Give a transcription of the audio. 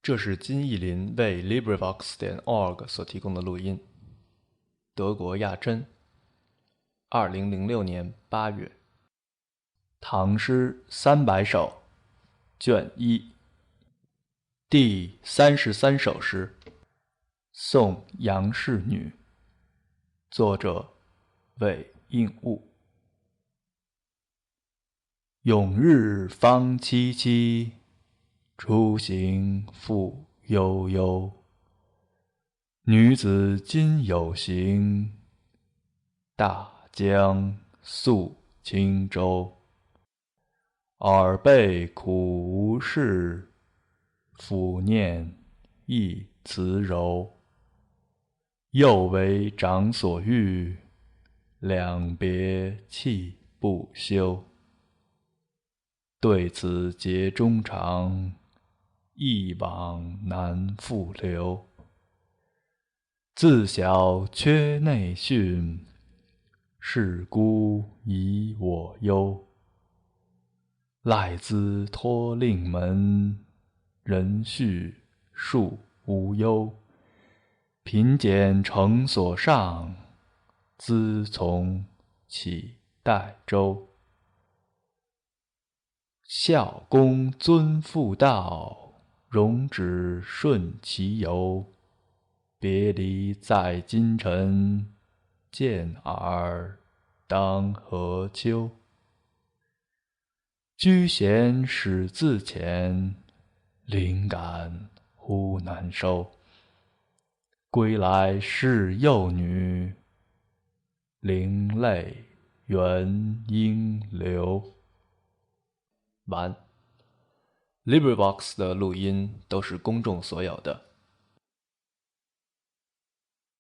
这是金逸霖为 LibriVox.org 所提供的录音。德国亚珍2006年8月。唐诗300首卷1第33首诗，送杨氏女，作者韦应物。永日方凄凄，初行复悠悠。女子今有行，大江溯轻舟。尔辈苦无事，抚念亦慈柔。又为长所欲，两别泣不休。对此结衷肠，一往难复留。自小缺内训，是孤以我忧。赖兹托令门，人序庶无忧。贫俭诚所上，资从乞代周。孝公遵妇道，容止顺其由。别离在今晨，见尔当何秋？居闲始自遣，灵感忽难收。归来是幼女，灵泪原应流。完。LibriVox 的录音都是公众所有的，